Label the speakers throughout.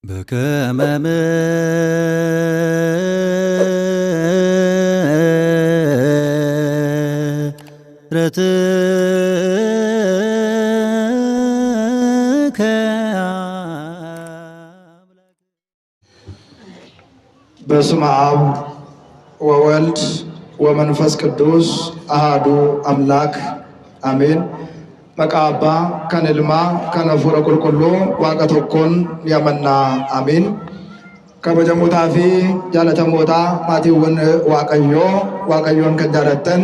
Speaker 1: በከመ ምሕረትከ
Speaker 2: በስመ አብ ወወልድ ወመንፈስ ቅዱስ አሃዱ አምላክ አሜን። መቃባ ከንልማ ከነፉረ ቁልቁሉ ዋቀቶኮን ያመና አሜን። ከበጀሙታፊ ጃለተሞታ ማቲውን ዋቀዮን ከጃለተን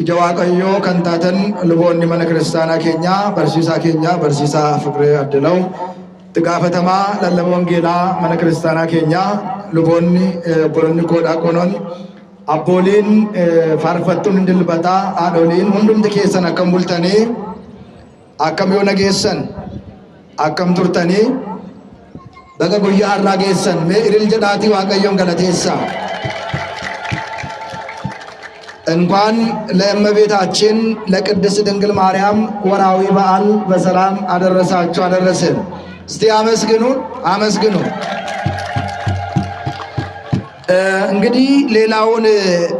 Speaker 2: ኢጀ ዋቀዮ ከንታተን ልቦኒ መነ ክርስቲያና ኬኛ በርሲሳ ፍቅር አድለው ጥጋፈተማ ለለመ ወንጌላ መነ ክርስቲያና ኬኛ ልቦኒ ቦሎኒ ኮዳ ቆኖን አቦሊን ፋርፈቱን እንድልበታ አዶሊን ሁንዱም ተኬሰን አከም ቡልተኔ አከም ዮነ ጌሰን አከም ቱርተኔ በገ ጉያ አራ ጌሰን ሜሪል ጀዳቲ ዋቀዮን ገለቴሳ እንኳን ለእመቤታችን ለቅድስት ድንግል ማርያም ወራዊ በዓል በሰላም አደረሳችሁ አደረሰን። እስቲ አመስግኑ። እንግዲህ ሌላውን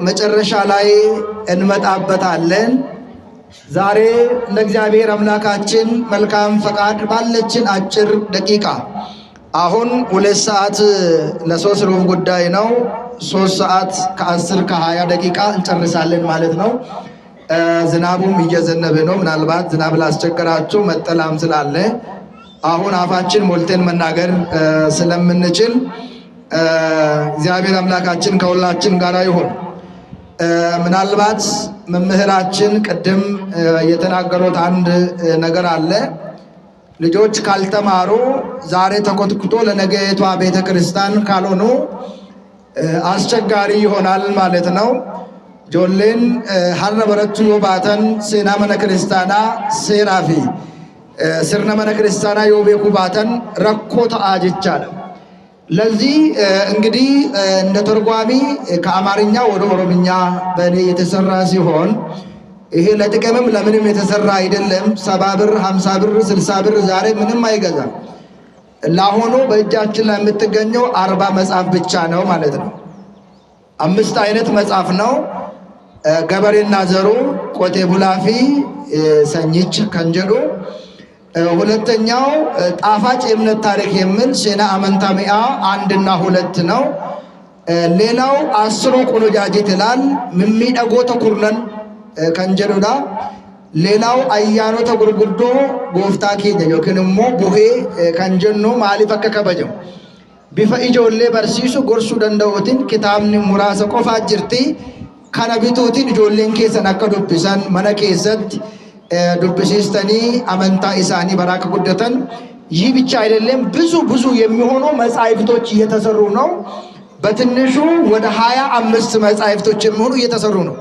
Speaker 2: መጨረሻ ላይ እንመጣበታለን። ዛሬ ለእግዚአብሔር አምላካችን መልካም ፈቃድ ባለችን አጭር ደቂቃ አሁን 2 ሰዓት ለ3 ሩብ ጉዳይ ነው። 3 ሰዓት ከ10 ከ20 ደቂቃ እንጨርሳለን ማለት ነው። ዝናቡም እየዘነበ ነው። ምናልባት ዝናብ ላስቸገራችሁ መጠላም ስላለ አሁን አፋችን ሞልተን መናገር ስለምንችል እግዚአብሔር አምላካችን ከሁላችን ጋር ይሁን። ምናልባት መምህራችን ቅድም የተናገሩት አንድ ነገር አለ። ልጆች ካልተማሩ ዛሬ ተኮትኩቶ ለነገይቷ ቤተ ክርስቲያን ካልሆኑ አስቸጋሪ ይሆናል ማለት ነው። ጆሌን ሀረ በረቱ ባተን ሴና መነ ክርስቲያና ሴራፊ ስርነ መነ ክርስቲያና ዮቤኩ ባተን ረኮ ተአጅቻለ። ለዚህ እንግዲህ እንደ ተርጓሚ ከአማርኛ ወደ ኦሮምኛ በእኔ የተሰራ ሲሆን ይሄ ለጥቅምም ለምንም የተሰራ አይደለም። 70 ብር 50 ብር 60 ብር ዛሬ ምንም አይገዛም። ለአሁኑ በእጃችን ላይ የምትገኘው 40 መጽሐፍ ብቻ ነው ማለት ነው። 5 አይነት መጽሐፍ ነው። ገበሬና ዘሩ፣ ቆቴ ቡላፊ፣ ሰኝች ከንጀዱ። ሁለተኛው ጣፋጭ የእምነት ታሪክ የሚል ሴና አመንታሚያ 1 እና 2 ነው። ሌላው 10 ቁኑጃጅት ይላል ሚሚደጎተ ኩርነን ከንጀዱዳ። ሌላው አያኖተ ጉርጉዶ ጎፍታ ኬኛ ዮክንሞ ቡሄ ከንጀኖ ማሊፍ አከ ከበጀው ቢፈ ኢጆሌ በርሲሱ ጎርሱ ደንደውቲን ኪታብኒ ሙራሰ ቆፋ ጅርቲ ከነቢቱቲን ኢጆሌን ኬሰን አከ ዱብሰን መነ ኬሰት ዱብሲስተኒ አመንታ ኢሳኒ በራከ ጉደተን። ይህ ብቻ አይደለም፣ ብዙ የሚሆኑ መጻሕፍቶች እየተሰሩ ነው። በትንሹ ወደ 25 መጻሕፍቶች የሚሆኑ እየተሰሩ ነው።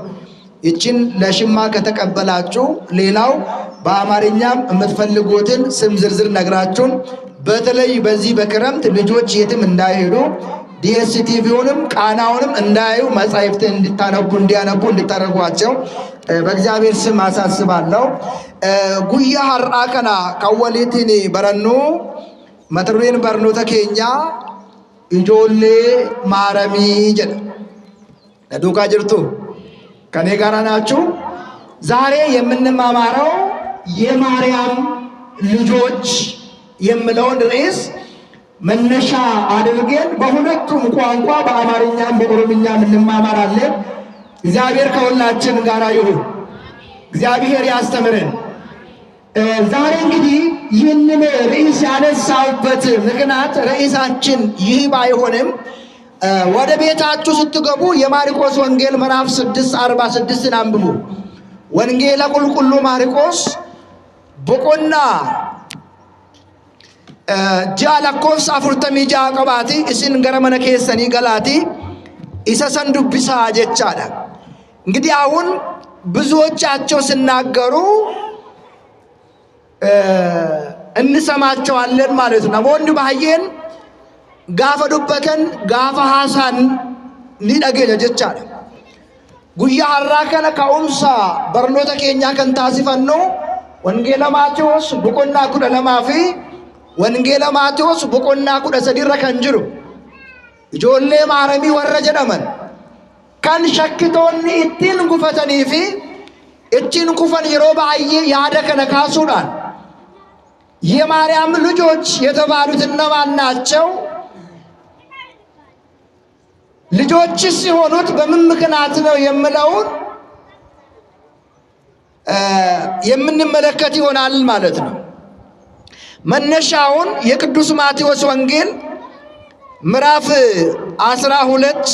Speaker 2: ይችን ለሽማ ከተቀበላችሁ ሌላው በአማርኛም የምትፈልጉትን ስም ዝርዝር ነግራችሁን፣ በተለይ በዚህ በክረምት ልጆች የትም እንዳይሄዱ ዲኤስቲቪውንም ቃናውንም እንዳያዩ መጻሕፍትን እንዲያነቡ እንድታደርጓቸው በእግዚአብሔር ስም አሳስባለሁ። ጉያ ሀርአ ከና ከወሊቲን በረኑ መትሩን በርኖተ ኬኛ ኢጆሌ ማረሚ ጀደ ለዱካ ጅርቱ ከኔ ጋር ናችሁ። ዛሬ የምንማማረው የማርያም ልጆች የሚለውን ርዕስ መነሻ አድርገን በሁለቱም ቋንቋ በአማርኛም በኦሮምኛም እንማማራለን። እግዚአብሔር ከሁላችን ጋር ይሁን። እግዚአብሔር ያስተምረን። ዛሬ እንግዲህ ይህንን ርዕስ ያነሳውበት ምክንያት ርዕሳችን ይህ ባይሆንም ወደ ቤታችሁ ስትገቡ የማርቆስ ወንጌል ምዕራፍ 6:46 አንብቡ። ወንጌለ ቁልቁሉ ማርቆስ ቦቆና ጃለኮስ አፍርተሚ ጃቀባቲ እስን ገረመነ ኬሰኒ ገላቲ ኢሰሰን ዱብሳ ጀቻለ። እንግዲህ አሁን ብዙዎቻቸው ሲናገሩ እንሰማቸዋለን ማለት ነው። ወንድ ባየን ጋፈ ዱበተን ጋፈ ሐሳን ኒደገኘ ጀቻለ። ጉያ ሀራ ከነ ከኡምሳ በርኖተ ኬኛ ከን ታሲፈኖ ወንጌለ ማቴዎስ ቡቆና ኩደ ለማፊ ወንጌለ ማቴዎስ boqonnaa 13 kan jiru ijoollee maaramii warra jedhaman kan shakkitoonni ittiin gufatanii fi ittiin kufan yeroo baay'ee yaada kana kaasuudhaan የማርያም ልጆች የተባሉት እነማን ናቸው? ልጆችስ የሆኑት በምን ምክንያት ነው የሚለውን የምንመለከት ይሆናል ማለት ነው። መነሻውን የቅዱስ ማቴዎስ ወንጌል ምዕራፍ 12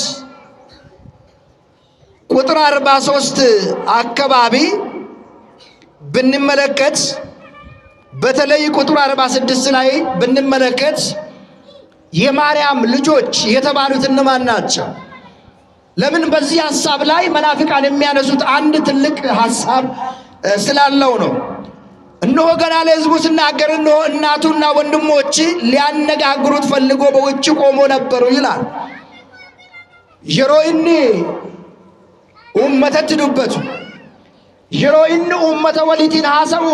Speaker 2: ቁጥር 43 አካባቢ ብንመለከት በተለይ ቁጥር 46 ላይ ብንመለከት የማርያም ልጆች የተባሉት እነማን ናቸው? ለምን በዚህ ሐሳብ ላይ መናፍቃን የሚያነሱት አንድ ትልቅ ሐሳብ ስላለው ነው። እነሆ ገና ለሕዝቡ ሲናገር እነሆ እናቱና ወንድሞቹ ሊያነጋግሩት ፈልጎ በውጭ ቆሞ ነበሩ ይላል። የሮይኒ ኡመተ ትዱበቱ የሮይኒ ኡመተ ወሊቲን ሐሰቡ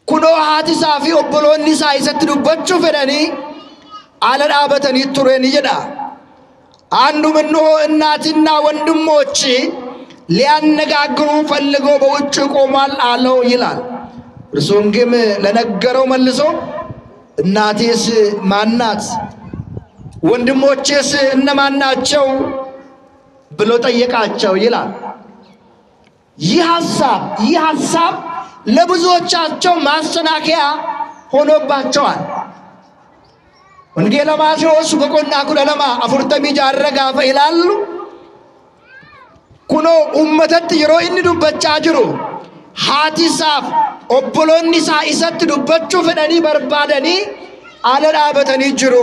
Speaker 2: ኩኖ haati isaa fi obboloonni isaa isatti dubbachuu fedhanii ala dhaabatanii turan jedha። አንዱም እነሆ እናትና ወንድሞቹ ሊያነጋግሩ ፈልገው በውጭ ቆሟል አለው ይላል። እርሱም ግን ለነገረው መልሶ እናቴስ ማናት? ወንድሞቼስ እነማን ናቸው ብሎ ጠየቃቸው ይላል። ይህ ሐሳብ ለብዙዎቻቸው ማሰናከያ ሆኖባቸዋል። ወንጌለ ማቴዎስ boqonnaa 12 gaafa ilaallu kunoo ummatatti yeroo inni dubbachaa jiru haati isaaf obboloonni isaa isatti dubbachuu fedhanii barbaadanii ala dhaabatanii jiru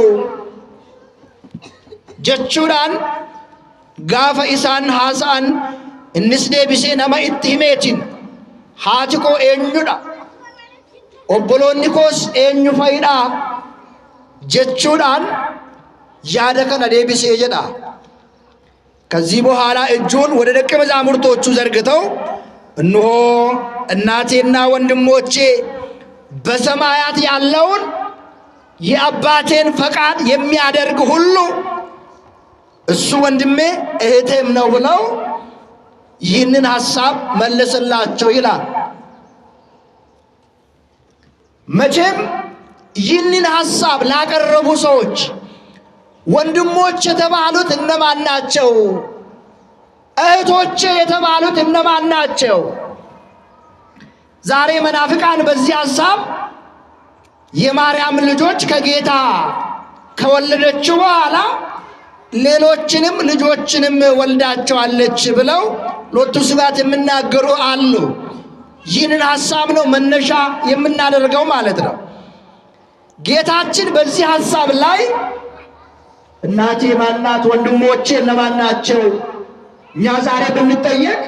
Speaker 2: jechuudhaan gaafa isaan haasa'an innis deebisee nama itti himeetiin haati koo eenyudha obboloonni koos eenyu fayidha jechuudhaan yaada kana deebisee jedha። ከዚህ በኋላ እጁን ወደ ደቀ መዛሙርቶቹ ዘርግተው እነሆ እናቴና ወንድሞቼ በሰማያት ያለውን የአባቴን ፈቃድ የሚያደርግ ሁሉ እሱ ወንድሜ እህቴም ነው ብለው ይህንን ሐሳብ መለሰላቸው ይላል። መቼም ይህንን ሐሳብ ላቀረቡ ሰዎች ወንድሞች የተባሉት እነማን ናቸው? እህቶች የተባሉት እነማን ናቸው? ዛሬ መናፍቃን በዚህ ሐሳብ የማርያም ልጆች ከጌታ ከወለደችው በኋላ ሌሎችንም ልጆችንም ወልዳቸዋለች ብለው ሎቱ ስብሐት የሚናገሩ አሉ። ይህንን ሐሳብ ነው መነሻ የምናደርገው ማለት ነው። ጌታችን በዚህ ሐሳብ ላይ እናቴ ማናት? ወንድሞቼ እነማን ናቸው? እኛ ዛሬ ብንጠየቅ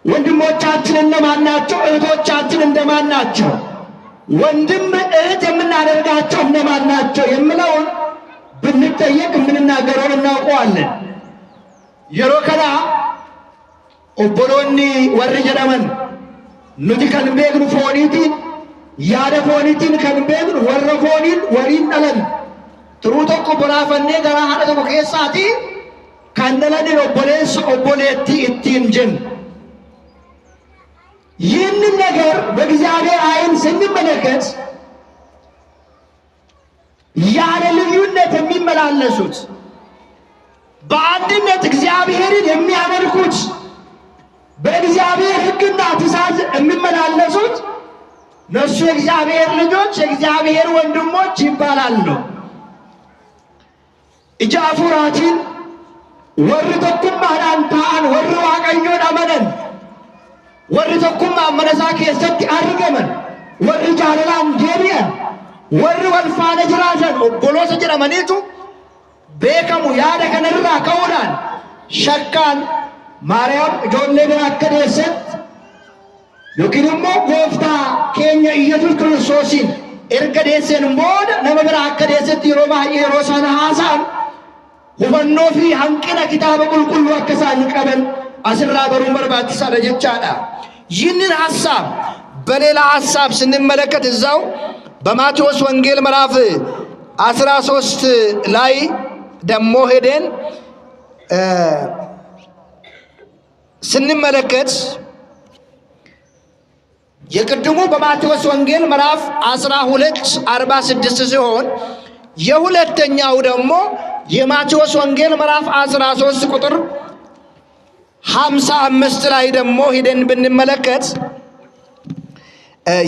Speaker 2: ወንድሞቻችን እነማን ናቸው? እህቶቻችን እንደማን ናቸው? ወንድም እህት የምናደርጋቸው እነማን ናቸው የሚለውን ብንጠየቅ የምንናገረውን እናውቀዋለን። የሮ ከና ኦቦሎኒ ወር ጀደመን ኑቲ ከን ቤክኑ ፎኒቲን ያደ ፎኒቲን ከን ቤክኑ ወረ ፎኒን ወሪን ደለን ጥሩ tokko boraafannee garaa haadha tokko keessaati kan daladin obboleessa obboleetti ittiin jennu ይህንን ነገር በእግዚአብሔር ዓይን ስንመለከት ያለ ልዩነት የሚመላለሱት በአንድነት እግዚአብሔርን የሚያመልኩት በእግዚአብሔር ሕግና ትእዛዝ የሚመላለሱት እነሱ የእግዚአብሔር ልጆች የእግዚአብሔር ወንድሞች ይባላሉ። ኢጃፉራቲን ወር tokkummaadhaan ta'an warri waaqayyoon amanan warri tokkummaa manasaa keessatti argaman warri jaalalaan deebi'an warri wal faana jiraatan obboloota jedhamaniitu beekamu. yaada kanarraa ka'uudhaan shakkaan maariyaam ijoollee biraa akka deessetti yookiin immoo gooftaa keenya Iyyasuus Kiristoosiin erga deesseen booda nama biraa akka deessetti yeroo baay'ee yeroo sana haasa'an hubannoo fi hanqina kitaaba qulqulluu akka isaan qaban asirraa baruun barbaachisaadha jechaadha. ይህንን ሐሳብ በሌላ ሐሳብ ስንመለከት እዛው በማቴዎስ ወንጌል ምዕራፍ 13 ላይ ደሞ ሄደን ስንመለከት የቅድሙ በማቴዎስ ወንጌል ምዕራፍ 12:46 ሲሆን የሁለተኛው ደግሞ የማቴዎስ ወንጌል ምዕራፍ 13 ቁጥር 55 ላይ ደግሞ ሄደን ብንመለከት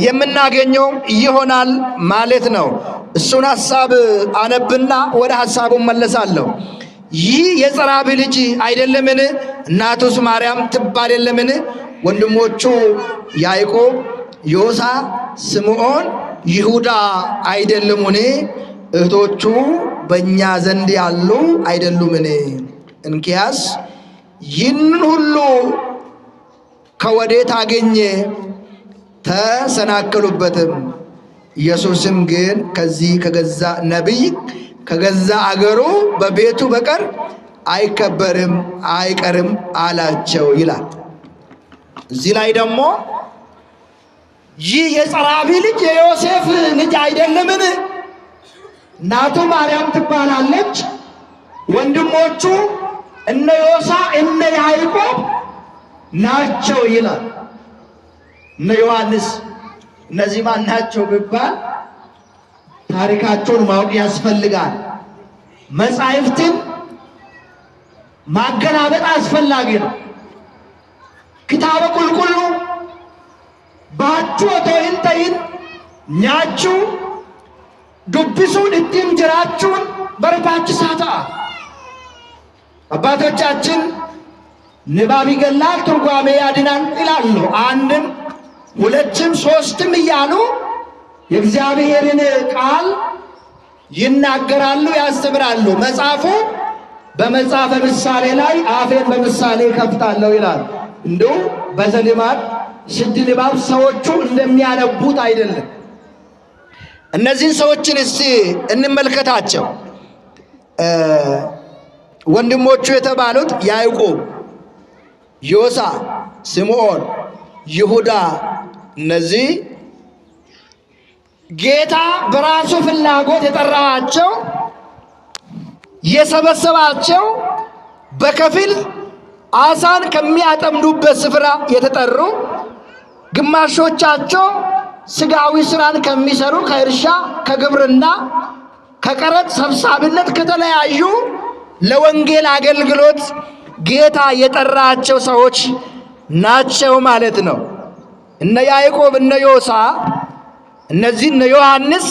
Speaker 2: የምናገኘው ይሆናል ማለት ነው። እሱን ሐሳብ አነብና ወደ ሐሳቡ መለሳለሁ። ይህ የጸራቢ ልጅ አይደለምን? እናቱስ ማርያም ትባል የለምን? ወንድሞቹ ያዕቆብ፣ ዮሳ፣ ስምዖን፣ ይሁዳ አይደለሙን? እህቶቹ በእኛ ዘንድ ያሉ አይደሉምን? እንኪያስ ይህንን ሁሉ ከወዴት አገኘ? ተሰናከሉበትም። ኢየሱስም ግን ከዚህ ከገዛ ነቢይ ከገዛ አገሩ በቤቱ በቀር አይከበርም አይቀርም አላቸው ይላል። እዚህ ላይ ደግሞ ይህ የጸራቢ ልጅ የዮሴፍ ልጅ አይደለምን? እናቱ ማርያም ትባላለች። ወንድሞቹ እነ ዮሳ እነ ያዕቆብ ናቸው ይላል። እነ ዮሐንስ እነዚህ ማን ናቸው ቢባል ታሪካቸውን ማወቅ ያስፈልጋል። መጻሕፍትን ማገናበጥ አስፈላጊ ነው። ክታበ ቁልቁሉ ባቹ ወቶይን ተይን ኛቹ ዱብሱን እትም ጅራቹን በርባችሳታ አባቶቻችን ንባብ ይገላል ትርጓሜ ያድናል ይላሉ። አንድም ሁለትም ሶስትም እያሉ የእግዚአብሔርን ቃል ይናገራሉ፣ ያስተምራሉ። መጽሐፉ በመጽሐፈ ምሳሌ ላይ አፌን በምሳሌ ከፍታለሁ ይላል። እንዲሁ በዘልማድ ስድ ንባብ ሰዎቹ እንደሚያነቡት አይደለም። እነዚህን ሰዎችን እስቲ እንመልከታቸው። ወንድሞቹ የተባሉት ያዕቆብ፣ ዮሳ፣ ስምዖን፣ ይሁዳ እነዚህ ጌታ በራሱ ፍላጎት የጠራዋቸው የሰበሰባቸው በከፊል አሳን ከሚያጠምዱበት ስፍራ የተጠሩ ግማሾቻቸው ስጋዊ ስራን ከሚሰሩ ከእርሻ ከግብርና ከቀረጥ ሰብሳቢነት ከተለያዩ ለወንጌል አገልግሎት ጌታ የጠራቸው ሰዎች ናቸው ማለት ነው። እነ ያዕቆብ እነ ዮሳ እነዚህ እነ ዮሐንስ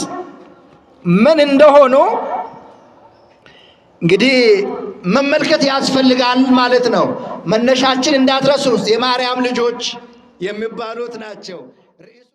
Speaker 2: ምን እንደሆኑ እንግዲህ መመልከት ያስፈልጋል ማለት ነው። መነሻችን እንዳትረሱ የማርያም ልጆች የሚባሉት ናቸው።